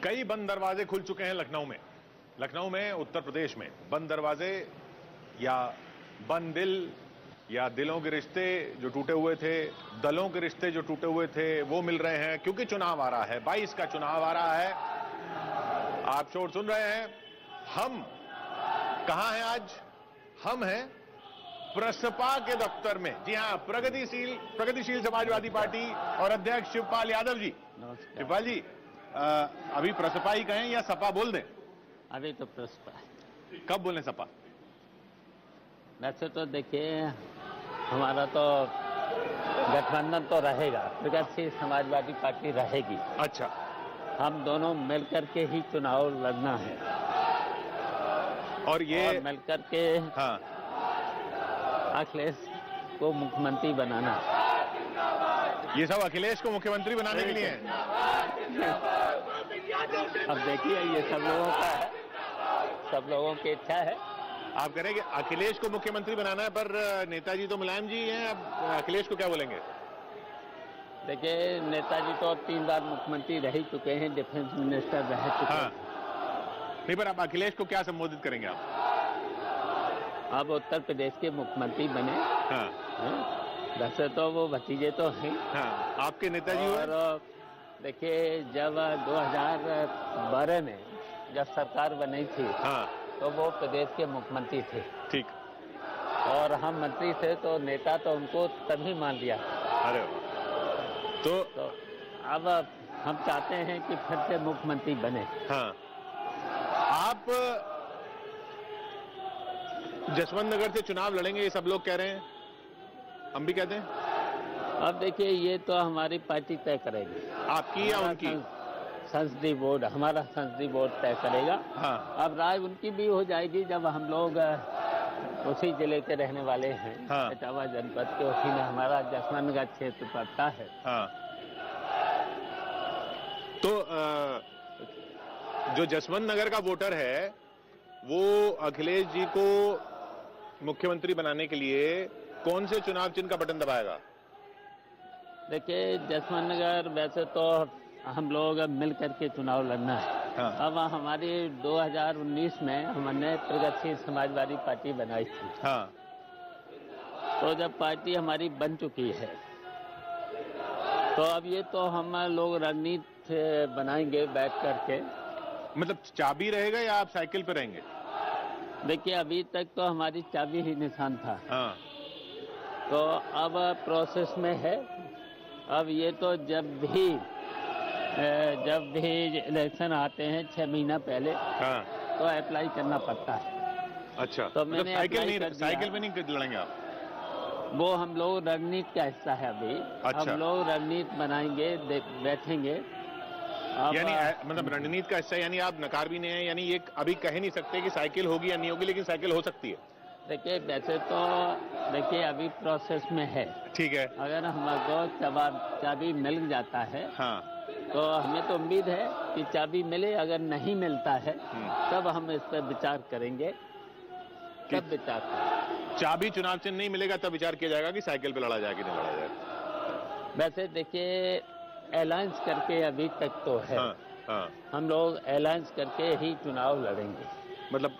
कई बंद दरवाजे खुल चुके हैं लखनऊ में उत्तर प्रदेश में बंद दरवाजे या बंद दिल या दिलों के रिश्ते जो टूटे हुए थे, दलों के रिश्ते जो टूटे हुए थे, वो मिल रहे हैं क्योंकि चुनाव आ रहा है। 22 का चुनाव आ रहा है। आप शोर सुन रहे हैं। हम कहां हैं आज? हम हैं प्रसपा के दफ्तर में। जी हां, प्रगतिशील समाजवादी पार्टी और अध्यक्ष शिवपाल यादव जी। शिवपाल जी, अभी प्रसपा ही कहें या सपा बोल दें? अभी तो प्रसपा। कब बोलें सपा? वैसे तो देखिए, हमारा तो गठबंधन तो रहेगा, प्रगतिशील समाजवादी पार्टी रहेगी। अच्छा, हम दोनों मिलकर के ही चुनाव लड़ना है और ये मिलकर के हाँ, अखिलेश को मुख्यमंत्री बनाना। ये सब अखिलेश को मुख्यमंत्री बनाने के लिए है। अब देखिए, ये सब लोगों का है, सब लोगों की इच्छा है। आप कह रहे हैं कि अखिलेश को मुख्यमंत्री बनाना है, पर नेताजी तो मुलायम जी हैं, अब अखिलेश को क्या बोलेंगे? देखिए, नेताजी तो 3 बार मुख्यमंत्री रह चुके हैं, डिफेंस मिनिस्टर रह चुके हैं। नहीं, पर आप अखिलेश को क्या संबोधित करेंगे आप? अब उत्तर प्रदेश के मुख्यमंत्री बने। हाँ। वैसे तो वो भतीजे तो हैं। हाँ, आपके नेताजी। और देखिए, जब 2012 में जब सरकार बनी थी, हाँ, तो वो प्रदेश के मुख्यमंत्री थे। ठीक। और हम मंत्री थे, तो नेता तो उनको तभी मान लिया। अरे तो अब हम चाहते हैं कि फिर से मुख्यमंत्री बने। हाँ, आप जसवंत नगर से चुनाव लड़ेंगे, ये सब लोग कह रहे हैं, हम भी कहते हैं। अब देखिए, ये तो हमारी पार्टी तय करेगी। आपकी या उनकी? संसदीय बोर्ड, हमारा संसदीय बोर्ड तय करेगा। हाँ। अब राय उनकी भी हो जाएगी जब हम लोग उसी जिले के रहने वाले हैं। हाँ। इटावा जनपद के, उसी में हमारा जसवंत नगर क्षेत्र पड़ता है। हाँ। तो जो जसवंत नगर का वोटर है, वो अखिलेश जी को मुख्यमंत्री बनाने के लिए कौन से चुनाव चिन्ह का बटन दबाएगा? देखिए, जसवंत नगर वैसे तो हम लोग मिल करके चुनाव लड़ना है। हाँ। अब हमारी 2019 में हमने प्रगतिशील समाजवादी पार्टी बनाई थी। हाँ। तो जब पार्टी हमारी बन चुकी है, तो अब ये तो हम लोग रणनीति बनाएंगे बैठ करके। मतलब चाबी रहेगा या आप साइकिल पे रहेंगे? देखिए, अभी तक तो हमारी चाबी ही निशान था। हाँ। तो अब प्रोसेस में है। अब ये तो जब भी इलेक्शन आते हैं 6 महीना पहले, हाँ, तो अप्लाई करना पड़ता है। अच्छा, तो मैंने साइकिल पे नहीं लड़ेंगे आप? वो हम लोग रणनीति का हिस्सा है अभी। अच्छा। हम लोग रणनीति बनाएंगे, बैठेंगे। यानी मतलब रणनीति का हिस्सा, यानी आप नकार भी नहीं है, यानी ये अभी कह नहीं सकते कि साइकिल होगी या नहीं होगी, लेकिन साइकिल हो सकती है। देखिए, वैसे तो देखिए अभी प्रोसेस में है। ठीक है। अगर हमको चाबी मिल जाता है, हाँ, तो हमें तो उम्मीद है कि चाबी मिले। अगर नहीं मिलता है, तब हम इस पर विचार करेंगे। तब विचार करेंगे। चाबी चुनाव चिन्ह नहीं मिलेगा तब विचार किया जाएगा कि साइकिल पे लड़ा जाए कि नहीं लड़ा जाए। वैसे देखिए, अलायंस करके अभी तक तो है। हाँ, हाँ। हम लोग अलायंस करके ही चुनाव लड़ेंगे। मतलब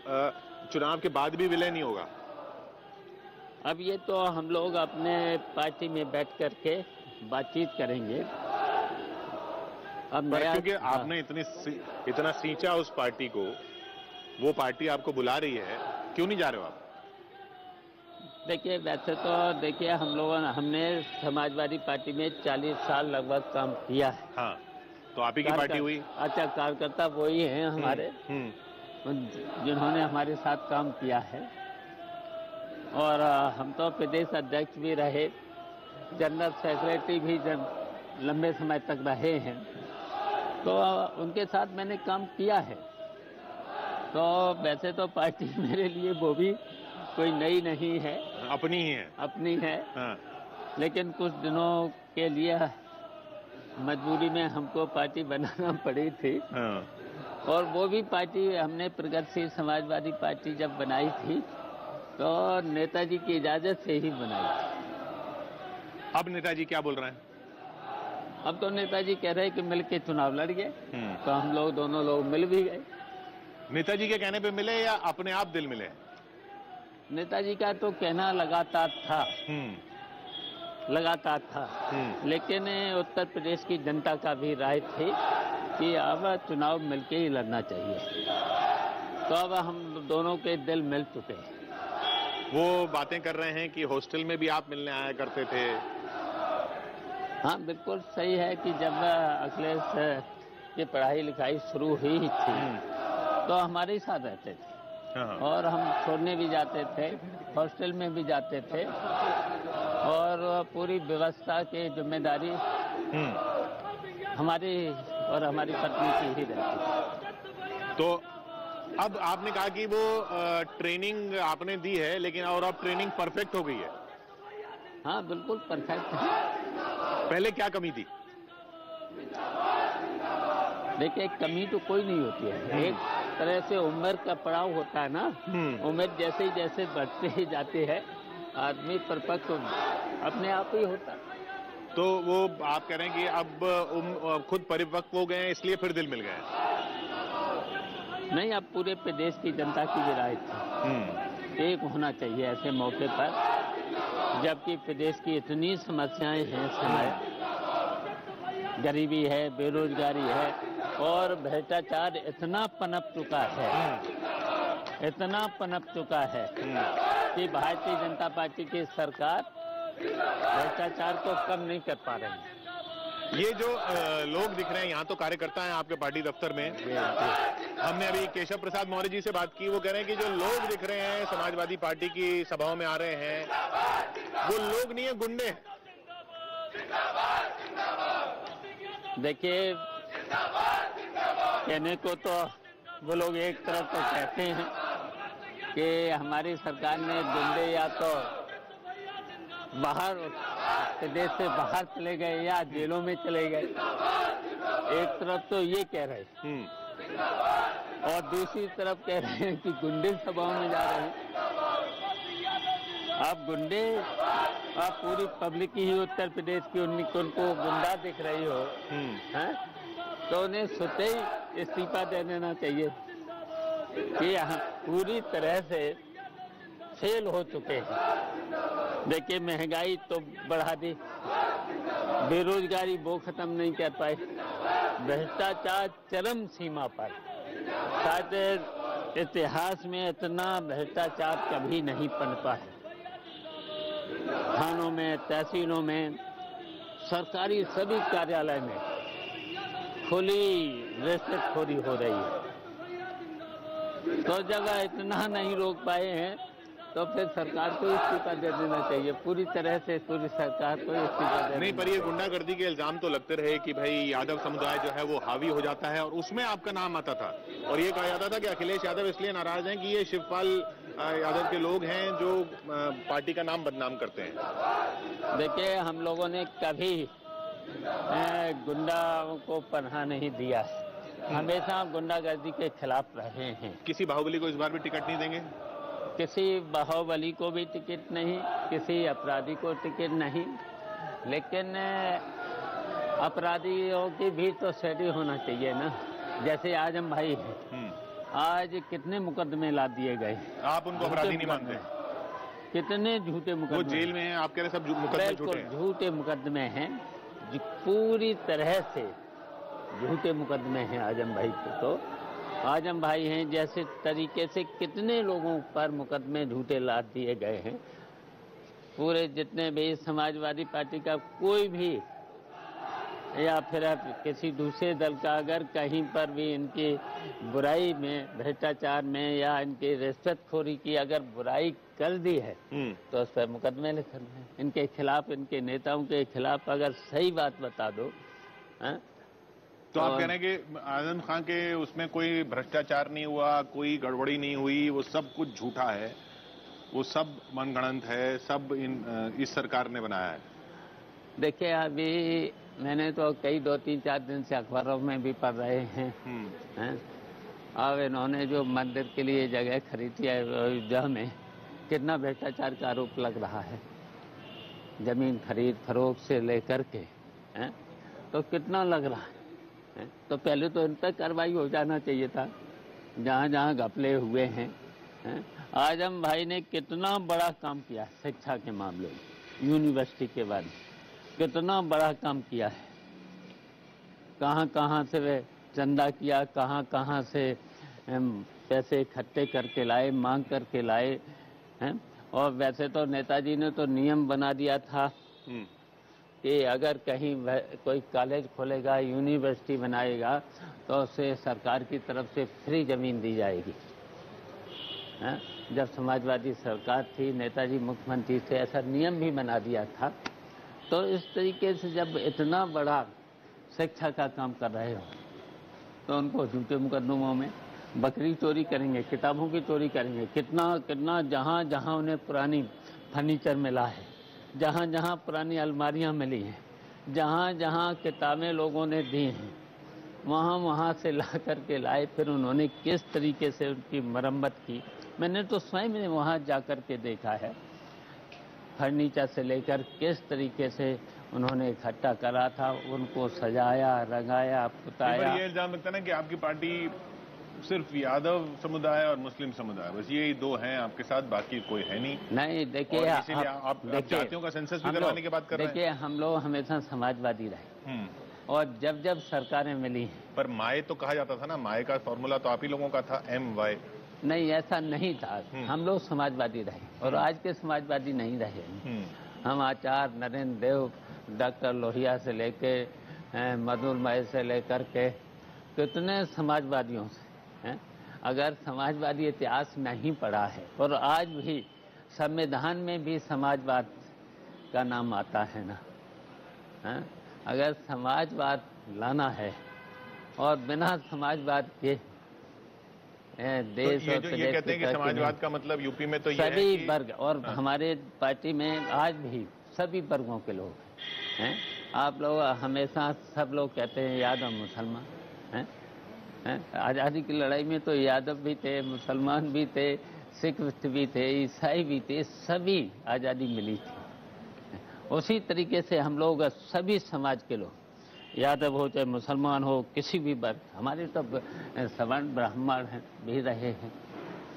चुनाव के बाद भी विलय नहीं होगा? अब ये तो हम लोग अपने पार्टी में बैठ करके बातचीत करेंगे। अब क्योंकि आपने इतना सींचा उस पार्टी को, वो पार्टी आपको बुला रही है, क्यों नहीं जा रहे हो आप? देखिए, वैसे तो देखिए, हमने समाजवादी पार्टी में 40 साल लगभग काम किया है। हाँ, तो आप ही की पार्टी हुई। अच्छा, कार्यकर्ता वही हैं हमारे, जिन्होंने हमारे साथ काम किया है। और हम तो प्रदेश अध्यक्ष भी रहे, जनरल सेक्रेटरी भी लंबे समय तक रहे हैं। तो उनके साथ मैंने काम किया है। तो वैसे तो पार्टी मेरे लिए वो भी कोई नई नहीं है, अपनी ही है। अपनी है। हाँ। लेकिन कुछ दिनों के लिए मजबूरी में हमको पार्टी बनाना पड़ी थी। हाँ। और वो भी पार्टी हमने प्रगतिशील समाजवादी पार्टी जब बनाई थी, तो नेताजी की इजाजत से ही बनाई थी। अब नेताजी क्या बोल रहे हैं? अब तो नेताजी कह रहे हैं कि मिल के चुनाव लड़ गए, तो हम लोग दोनों लोग मिल भी गए। नेताजी के कहने पे मिले या अपने आप दिल मिले? नेताजी का तो कहना लगातार था, लेकिन उत्तर प्रदेश की जनता का भी राय थी कि अब चुनाव मिलके ही लड़ना चाहिए, तो अब हम दोनों के दिल मिल चुके हैं। वो बातें कर रहे हैं कि हॉस्टल में भी आप मिलने आया करते थे। हाँ, बिल्कुल सही है कि जब अखिलेश की पढ़ाई लिखाई शुरू हुई थी तो हमारे ही साथ रहते थे, और हम छोड़ने भी जाते थे, हॉस्टल में भी जाते थे, और पूरी व्यवस्था की जिम्मेदारी हमारी और हमारी पत्नी की ही रहती थी। तो अब आपने कहा कि वो ट्रेनिंग आपने दी है, लेकिन और अब ट्रेनिंग परफेक्ट हो गई है। हाँ, बिल्कुल परफेक्ट है। पहले क्या कमी थी? देखिए, कमी तो कोई नहीं होती है, एक तरह से उम्र का पड़ाव होता है ना, उम्र जैसे जैसे बढ़ते ही जाते हैं आदमी परिपक्व अपने आप ही होता है। तो वो आप कह रहे हैं कि अब खुद परिपक्व हो गए हैं, इसलिए फिर दिल मिल गए? नहीं, अब पूरे प्रदेश की जनता की भी राय थी, एक होना चाहिए ऐसे मौके पर, जबकि प्रदेश की इतनी समस्याएं हैं इस समय, गरीबी है, बेरोजगारी है, और भ्रष्टाचार इतना पनप चुका है कि भारतीय जनता पार्टी की सरकार भ्रष्टाचार को कम नहीं कर पा रही है। ये जो लोग दिख रहे हैं यहाँ, तो कार्यकर्ता हैं आपके पार्टी दफ्तर में। हमने अभी केशव प्रसाद मौर्य जी से बात की, वो कह रहे हैं कि जो लोग दिख रहे हैं समाजवादी पार्टी की सभाओं में आ रहे हैं, वो लोग नहीं है, गुंडे हैं। देखिए, कहने को तो वो लोग एक तरफ तो कहते हैं कि हमारी सरकार ने गुंडे या तो बाहर प्रदेश से बाहर चले गए या जेलों में चले गए, एक तरफ तो ये कह रहे हैं, और दूसरी तरफ कह रहे हैं कि गुंडे सभाओं में जा रहे हैं। आप गुंडे, आप पूरी पब्लिक ही उत्तर प्रदेश की उनको गुंडा दिख रही हो, हैं? तो उन्हें स्वतः ही इस्तीफा दे देना चाहिए कि यहाँ पूरी तरह से फेल हो चुके हैं। देखिए, महंगाई तो बढ़ा दी, बेरोजगारी वो खत्म नहीं कर पाए, भ्रष्टाचार चरम सीमा पर, शायद इतिहास में इतना भ्रष्टाचार कभी नहीं पनपा है। थानों में, तहसीलों में, सरकारी सभी कार्यालय में खुली रिश्वतखोरी हो रही है। तो जब इतना नहीं रोक पाए हैं तो फिर सरकार को इस्तीफा दे देना चाहिए, पूरी तरह से पूरी सरकार को इस्तीफा दे। नहीं, पर ये गुंडागर्दी के इल्जाम तो लगते रहे कि भाई यादव समुदाय जो है वो हावी हो जाता है, और उसमें आपका नाम आता था, और ये कहा जाता था कि अखिलेश यादव इसलिए नाराज हैं कि ये शिवपाल यादव के लोग हैं जो पार्टी का नाम बदनाम करते हैं। देखिए, हम लोगों ने कभी गुंडाओं को पनाह नहीं दिया है, हमेशा गुंडागर्दी के खिलाफ रहे हैं। किसी बाहुबली को इस बार भी टिकट नहीं देंगे? किसी बाहुबली को भी टिकट नहीं, किसी अपराधी को टिकट नहीं, लेकिन अपराधियों की भी तो सेटिंग होना चाहिए ना। जैसे आजम भाई है, आज कितने मुकदमे ला दिए गए। आप उनको अपराधी नहीं मानते? कितने झूठे मुकदमे, वो जेल में हैं, आप कह रहे सब मुकदमे झूठे हैं? झूठे मुकदमे हैं, पूरी तरह से झूठे मुकदमे हैं आजम भाई को। तो आजम भाई हैं जैसे तरीके से कितने लोगों पर मुकदमे झूठे ला दिए गए हैं। पूरे जितने भी समाजवादी पार्टी का कोई भी या फिर किसी दूसरे दल का अगर कहीं पर भी इनकी बुराई में, भ्रष्टाचार में या इनकी रिश्वतखोरी की अगर बुराई कर दी है तो उस पर मुकदमे लिखना है इनके खिलाफ, इनके नेताओं के खिलाफ अगर सही बात बता दो। तो आप कह रहे हैं कि आजम खान के उसमें कोई भ्रष्टाचार नहीं हुआ, कोई गड़बड़ी नहीं हुई, वो सब कुछ झूठा है, वो सब मनगढ़ंत है, सब इस सरकार ने बनाया है? देखिए, अभी मैंने तो कई 2-3-4 दिन से अखबारों में भी पढ़ रहे हैं, अब इन्होंने जो मंदिर के लिए जगह खरीदी है अयोध्या में, कितना भ्रष्टाचार का आरोप लग रहा है, जमीन खरीद फरोख्त से लेकर के तो कितना लग रहा है? तो पहले तो इन पर कार्रवाई हो जाना चाहिए था, जहाँ जहाँ घपले हुए हैं। आजम भाई ने कितना बड़ा काम किया शिक्षा के मामले में, यूनिवर्सिटी के बारे में कितना बड़ा काम किया है। कहाँ कहाँ से वे चंदा किया, कहाँ कहाँ से पैसे इकट्ठे करके लाए, मांग करके लाए हैं। और वैसे तो नेताजी ने तो नियम बना दिया था कि अगर कहीं कोई कॉलेज खोलेगा, यूनिवर्सिटी बनाएगा, तो उसे सरकार की तरफ से फ्री जमीन दी जाएगी। जब समाजवादी सरकार थी, नेताजी मुख्यमंत्री थे, ऐसा नियम भी बना दिया था। तो इस तरीके से जब इतना बड़ा शिक्षा का काम कर रहे हो, तो उनको झूठे मुकदमों में बकरी चोरी करेंगे, किताबों की चोरी करेंगे, कितना कितना जहाँ जहाँ उन्हें पुरानी फर्नीचर मिला है, जहाँ जहाँ पुरानी अलमारियाँ मिली हैं, जहाँ जहाँ किताबें लोगों ने दी हैं, वहाँ वहाँ से ला करके लाए। फिर उन्होंने किस तरीके से उनकी मरम्मत की, मैंने तो स्वयं वहाँ जा कर के देखा है। फर्नीचर से लेकर किस तरीके से उन्होंने इकट्ठा करा था, उनको सजाया, रंगाया, पुताया। ये इल्जाम लगता है ना कि आपकी पार्टी सिर्फ यादव समुदाय और मुस्लिम समुदाय, बस ये दो हैं आपके साथ, बाकी कोई है नहीं। नहीं, देखिए आप जातियों का सेंसस भी करवाने की बात कर रहे हैं। देखिए, हम लोग हमेशा समाजवादी रहे और जब जब सरकारें मिली हैं। पर माए तो कहा जाता था ना, माए का फॉर्मूला तो आप ही लोगों का था, MY। नहीं, ऐसा नहीं था। हम लोग समाजवादी रहे और आज के समाजवादी नहीं रहे। हम आचार्य नरेंद्र देव, डॉक्टर लोहिया से लेके मधुरमय से लेकर के कितने समाजवादियों से हैं। अगर समाजवादी इतिहास नहीं पढ़ा है, और आज भी संविधान में भी समाजवाद का नाम आता है ना, अगर समाजवाद लाना है और बिना समाजवाद के देश तो ये कहते हैं कि समाजवाद का मतलब यूपी में तो ये सभी वर्ग, और हमारे पार्टी में आज भी सभी वर्गों के लोग हैं। आप लोग हमेशा सब लोग कहते हैं यादव मुसलमान हैं। आज़ादी की लड़ाई में तो यादव भी थे, मुसलमान भी थे, सिख भी थे, ईसाई भी थे, सभी आज़ादी मिली थी। उसी तरीके से हम लोग सभी समाज के लोग, यादव हो चाहे मुसलमान हो, किसी भी वर्ग, हमारे तो सवर्ण ब्राह्मण भी रहे हैं,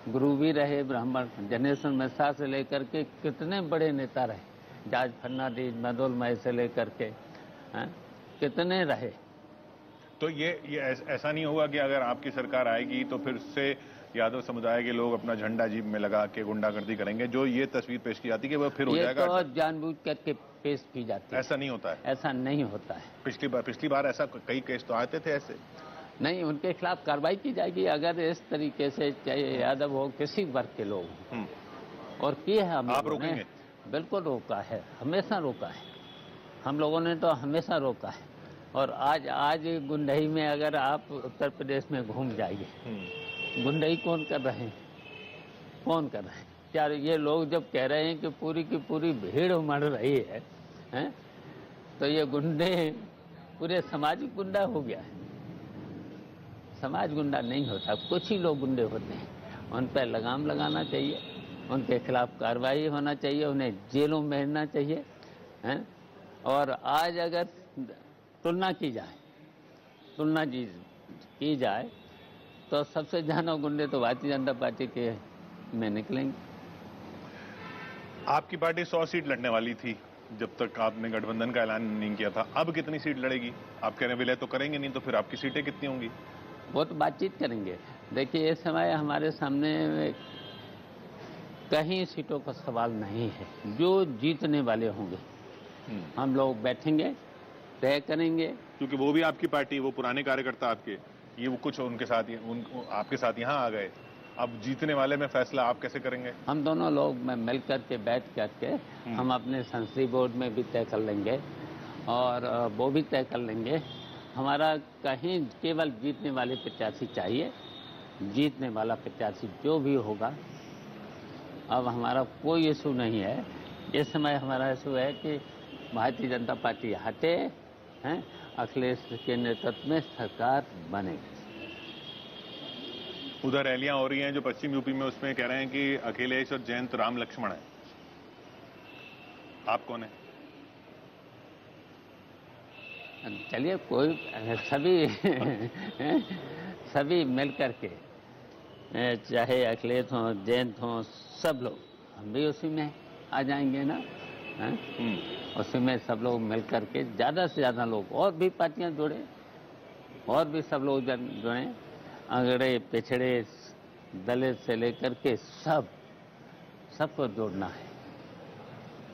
गुरु भी रहे ब्राह्मण, जनरेशन मिश्रा से लेकर के कितने बड़े नेता रहे, जॉर्ज फर्नांडिस, मदोलमय से लेकर के कितने रहे। तो ये ऐसा नहीं होगा कि अगर आपकी सरकार आएगी तो फिर से यादव समुदाय के लोग अपना झंडा जीप में लगा के गुंडागर्दी करेंगे, जो ये तस्वीर पेश की जाती है कि वो फिर हो जाएगा? ये तो जानबूझ करके पेश की जाती है। ऐसा नहीं होता है? ऐसा नहीं होता है। पिछली बार ऐसा कई केस तो आते थे ऐसे। नहीं, उनके खिलाफ कार्रवाई की जाएगी अगर इस तरीके से, चाहे यादव हो, किसी वर्ग के लोग। और की है हम, आप रोकेंगे? बिल्कुल रोका है, हमेशा रोका है। हम लोगों ने तो हमेशा रोका है। और आज गुंडई में अगर आप उत्तर प्रदेश में घूम जाइए, गुंडई कौन कर रहे हैं, कौन कर रहे हैं? क्या ये लोग जब कह रहे हैं कि पूरी की पूरी भीड़ उमड़ रही है, तो ये गुंडे पूरे समाज गुंडा हो गया है। समाज गुंडा नहीं होता, कुछ ही लोग गुंडे होते हैं। उन पर लगाम लगाना चाहिए, उनके खिलाफ कार्रवाई होना चाहिए, उन्हें जेलों में भेजना चाहिए। और आज अगर तुलना की जाए तो सबसे ज्यादा गुंडे तो भारतीय जनता पार्टी के में निकलेंगे। आपकी पार्टी 100 सीट लड़ने वाली थी जब तक आपने गठबंधन का ऐलान नहीं किया था। अब कितनी सीट लड़ेगी? आप कह रहे हैं विलय तो करेंगे नहीं, तो फिर आपकी सीटें कितनी होंगी? वो तो बातचीत करेंगे। देखिए, इस समय हमारे सामने कहीं सीटों का सवाल नहीं है, जो जीतने वाले होंगे हम लोग बैठेंगे, तय करेंगे। क्योंकि वो भी आपकी पार्टी, वो पुराने कार्यकर्ता आपके, ये वो कुछ उनके साथ आपके साथ यहाँ आ गए। अब जीतने वाले में फैसला आप कैसे करेंगे? हम दोनों लोग मिल करके बैठ करके हम अपने संसदीय बोर्ड में भी तय कर लेंगे और वो भी तय कर लेंगे। हमारा कहीं केवल जीतने वाले प्रत्याशी चाहिए, जीतने वाला प्रत्याशी जो भी होगा। अब हमारा कोई इशू नहीं है। इस समय हमारा इशू है कि भारतीय जनता पार्टी हटे, अखिलेश के नेतृत्व में सरकार बने। उधर रैलियां हो रही हैं जो पश्चिम यूपी में, उसमें कह रहे हैं कि अखिलेश और जयंत राम लक्ष्मण है। आप कौन है? चलिए कोई सभी सभी मिल करके, चाहे अखिलेश हों, जयंत हों, सब लोग, हम भी उसी में आ जाएंगे ना। उसी में सब लोग मिल करके ज़्यादा से ज़्यादा लोग, और भी पार्टियां जुड़े, और भी सब लोग जुड़े, अगड़े पिछड़े दलित से लेकर के सबको जोड़ना है,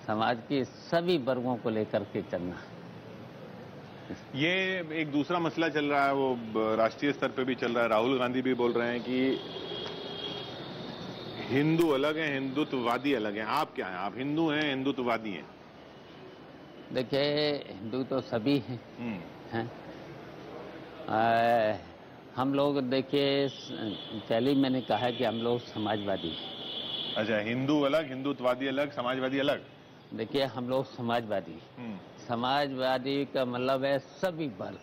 समाज के सभी वर्गों को लेकर के चलना है। ये एक दूसरा मसला चल रहा है, वो राष्ट्रीय स्तर पे भी चल रहा है। राहुल गांधी भी बोल रहे हैं कि हिंदू अलग हैं, हिंदुत्ववादी अलग हैं। आप क्या हैं? आप हिंदू हैं, हिंदुत्ववादी हैं? देखिए, हिंदू तो सभी हैं। हम लोग, देखिए, पहले ही मैंने कहा कि हम लोग समाजवादी हैं। अच्छा, हिंदू अलग, हिंदुत्ववादी अलग, समाजवादी अलग। देखिए, हम लोग समाजवादी, समाजवादी का मतलब है सभी वर्ग।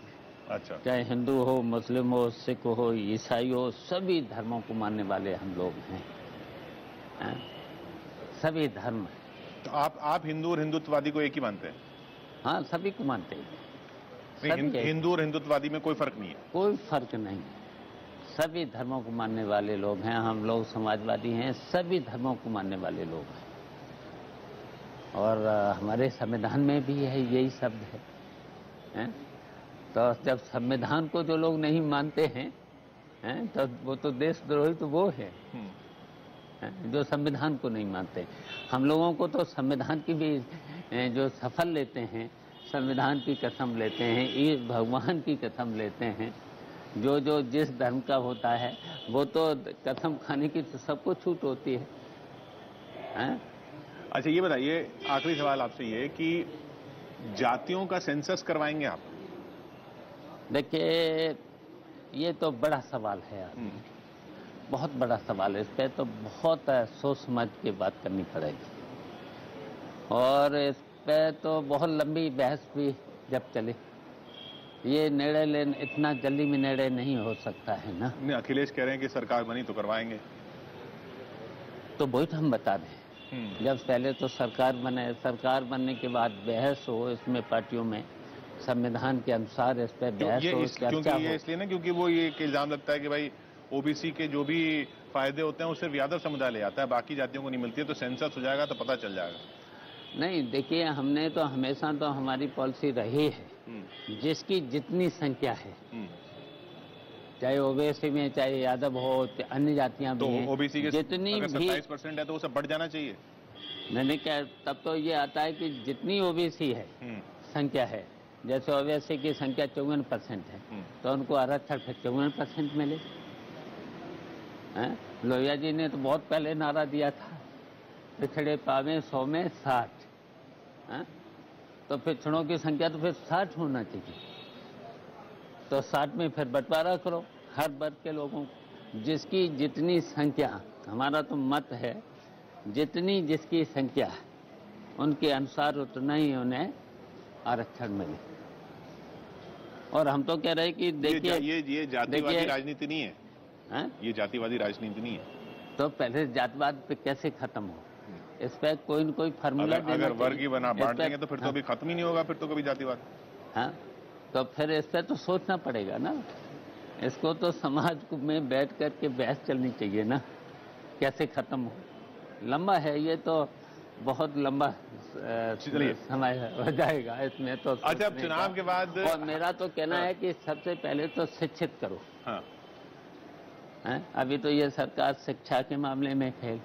अच्छा, चाहे हिंदू हो, मुस्लिम हो, सिख हो, ईसाई हो, सभी धर्मों को मानने वाले हम लोग हैं। सभी धर्म। तो आप हिंदू और हिंदुत्ववादी को एक ही मानते हैं? हाँ, सभी को मानते हैं। हिंदू और हिंदुत्ववादी में कोई फर्क नहीं है? कोई फर्क नहीं है, सभी धर्मों को मानने वाले लोग हैं। हम लोग समाजवादी हैं, सभी धर्मों को मानने वाले लोग हैं। और हमारे संविधान में भी है, यही शब्द है। तो जब संविधान को जो लोग नहीं मानते हैं, तो वो तो देशद्रोही तो वो है जो संविधान को नहीं मानते। हम लोगों को तो संविधान की भी जो सफल लेते हैं, संविधान की कसम लेते हैं, ये भगवान की कसम लेते हैं, जो जिस धर्म का होता है वो तो कसम खाने की तो सबको छूट होती है। अच्छा, ये बताइए, आखिरी सवाल आपसे ये कि जातियों का सेंसस करवाएंगे आप? देखिए, ये तो बड़ा सवाल है यार, बहुत बड़ा सवाल है। इस पर तो बहुत सोच समझ के बात करनी पड़ेगी, और इस पे तो बहुत लंबी बहस भी जब चले। ये निर्णय लेने इतना जल्दी में निर्णय नहीं हो सकता है ना। अखिलेश कह रहे हैं कि सरकार बनी तो करवाएंगे। तो वही तो हम बता दें, जब पहले तो सरकार बने, सरकार बनने के बाद बहस हो इसमें पार्टियों में, संविधान के अनुसार इस पर बहस हो, चर्चा हो। ये इसलिए ना क्योंकि वो ये इल्जाम लगता है कि भाई ओबीसी के जो भी फायदे होते हैं वो सिर्फ यादव समुदाय ले जाता है, बाकी जातियों को नहीं मिलती है। तो सेंसस हो जाएगा तो पता चल जाएगा। नहीं, देखिए, हमने तो हमेशा तो हमारी पॉलिसी रही है, जिसकी जितनी संख्या है, चाहे ओबीसी में, चाहे यादव हो, अन्य जातियां भी हैं, ओबीसी के जितनी भी 27% है तो वो सब बढ़ जाना चाहिए। मैंने क्या, तब तो ये आता है कि जितनी ओबीसी है संख्या है, जैसे ओबीसी की संख्या 54% है, तो उनको आरक्षण 54% मिले। लोहिया जी ने तो बहुत पहले नारा दिया था, पिछड़े पावे 100 में 60। तो पिछड़ों की संख्या तो फिर 60 होना चाहिए। तो 60 में फिर बंटवारा करो हर वर्ग के लोगों को, जिसकी जितनी संख्या, हमारा तो मत है, जितनी जिसकी संख्या उनके अनुसार उतना ही उन्हें आरक्षण मिले। और हम तो कह रहे हैं कि देखिए, ये जातिवादी राजनीति नहीं है, ये जातिवादी राजनीति नहीं है। तो पहले जातिवाद पे कैसे खत्म हो, इस पे कोई न कोई फार्मूला देना चाहिए। अगर वर्ग ही बना बांट देंगे तो फिर तो अभी खत्म ही नहीं होगा, फिर तो कभी जातिवाद। हाँ, तो फिर इस पे तो सोचना पड़ेगा ना, इसको तो समाज में बैठ करके बहस चलनी चाहिए ना, कैसे खत्म हो। लंबा है ये तो, बहुत लंबा समय हो जाएगा इसमें तो। अच्छा, अब चुनाव के बाद, और मेरा तो कहना है कि सबसे पहले तो शिक्षित करो। अभी तो ये सरकार शिक्षा के मामले में फेल,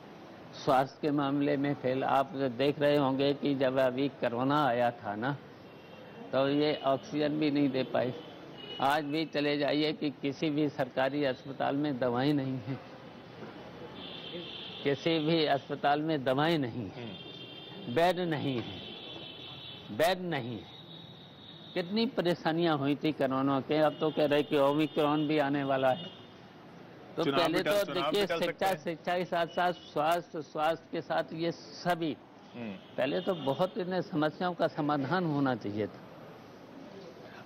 स्वास्थ्य के मामले में फेल। आप देख रहे होंगे कि जब अभी कोरोना आया था ना, तो ये ऑक्सीजन भी नहीं दे पाए। आज भी चले जाइए कि किसी भी सरकारी अस्पताल में दवाई नहीं है, किसी भी अस्पताल में दवाई नहीं है, बेड नहीं है, बेड नहीं है। कितनी परेशानियां हुई थी कोरोना के। अब तो कह रहे कि ओमिक्रॉन भी आने वाला है। तो पहले तो देखिए, शिक्षा के साथ साथ स्वास्थ्य के साथ ये सभी, पहले तो बहुत इन्हें समस्याओं का समाधान होना चाहिए था।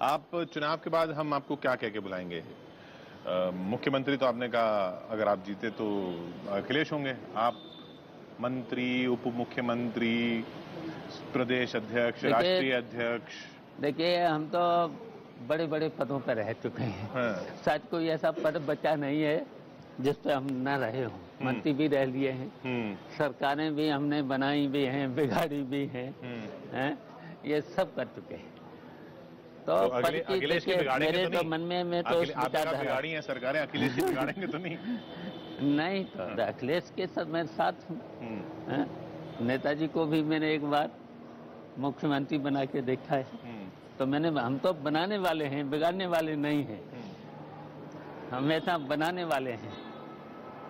आप चुनाव के बाद हम आपको क्या कह के बुलाएंगे? मुख्यमंत्री तो आपने कहा अगर आप जीते तो अखिलेश होंगे, आप मंत्री, उप मुख्यमंत्री, प्रदेश अध्यक्ष, राष्ट्रीय अध्यक्ष, देखिए, हम तो बड़े बड़े पदों पर रह चुके हैं। हाँ। शायद कोई ऐसा पद बचा नहीं है जिस पे हम न रहे हों। मंत्री भी रह लिए हैं, सरकारें भी हमने बनाई भी हैं, बिगाड़ी भी हैं, ये सब कर चुके हैं। तो अखिलेश की मेरे तो मन में तो बिगाड़ी हैं सरकारें, अखिलेश की बिगाड़ेंगे तो नहीं? नहीं, तो अखिलेश के साथ मैं साथ हूँ। नेताजी को भी मैंने एक बार मुख्यमंत्री बना के देखा है। तो हम तो बनाने वाले हैं, बिगाड़ने वाले नहीं हैं। हमेशा बनाने वाले हैं।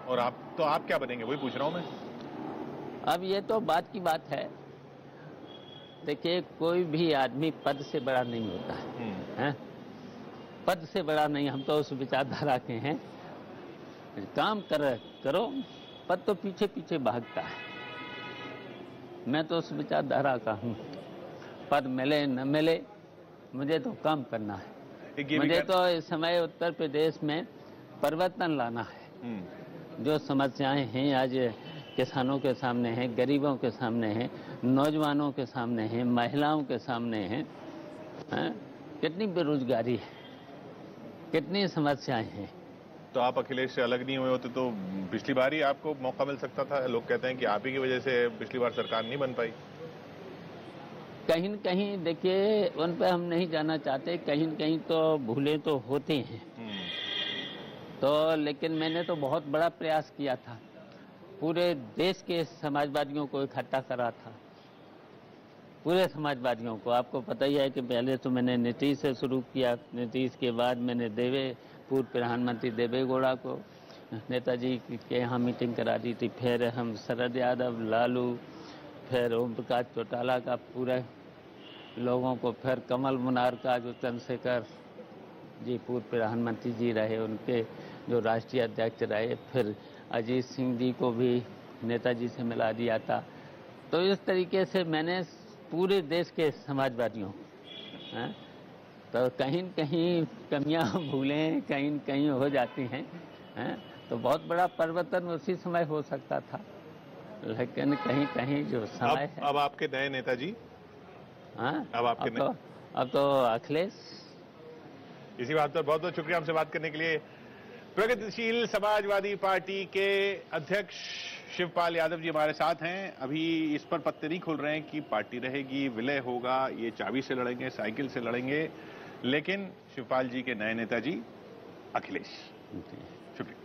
और आप क्या बनेंगे, वही पूछ रहा हूं मैं। अब ये तो बात की बात है। देखिए, कोई भी आदमी पद से बड़ा नहीं होता है? पद से बड़ा नहीं, हम तो उस विचारधारा के हैं। काम करो, पद तो पीछे पीछे भागता है। मैं तो उस विचारधारा का हूँ। पद मिले न मिले, मुझे तो काम करना है। मुझे तो इस समय उत्तर प्रदेश में परिवर्तन लाना है। जो समस्याएं हैं आज किसानों के सामने हैं, गरीबों के सामने हैं, नौजवानों के सामने हैं, महिलाओं के सामने हैं, कितनी बेरोजगारी है, कितनी समस्याएं हैं। तो आप अखिलेश से अलग नहीं हुए होते तो पिछली बार ही आपको मौका मिल सकता था। लोग कहते हैं कि आप ही की वजह से पिछली बार सरकार नहीं बन पाई। कहीं न कहीं देखिए, उन पर हम नहीं जाना चाहते। कहीं न कहीं तो भूलें तो होती हैं। तो लेकिन मैंने तो बहुत बड़ा प्रयास किया था। पूरे देश के समाजवादियों को इकट्ठा करा था, पूरे समाजवादियों को। आपको पता ही है कि पहले तो मैंने नीतीश से शुरू किया। नीतीश के बाद मैंने पूर्व प्रधानमंत्री देवेगौड़ा को, नेताजी के यहाँ मीटिंग करा दी थी। फिर हम शरद यादव, लालू, फिर ओम प्रकाश चौटाला का पूरे लोगों को, फिर कमल मुनार का जो चंद्रशेखर जी पूर्व प्रधानमंत्री जी रहे, उनके जो राष्ट्रीय अध्यक्ष रहे, फिर अजीत सिंह जी को भी नेताजी से मिला दिया था। तो इस तरीके से मैंने पूरे देश के समाजवादियों, तो कहीं न कहीं कमियां भूलें कहीं न कहीं हो जाती हैं, तो बहुत बड़ा परिवर्तन उसी समय हो सकता था। लेकिन कहीं कहीं जो समय है। अब आपके नए नेताजी? अब तो अखिलेश। इसी बात पर बहुत बहुत शुक्रिया हमसे बात करने के लिए। प्रगतिशील समाजवादी पार्टी के अध्यक्ष शिवपाल यादव जी हमारे साथ हैं। अभी इस पर पत्ते नहीं खुल रहे हैं कि पार्टी रहेगी, विलय होगा, ये चाबी से लड़ेंगे, साइकिल से लड़ेंगे, लेकिन शिवपाल जी के नए नेताजी अखिलेश। शुक्रिया।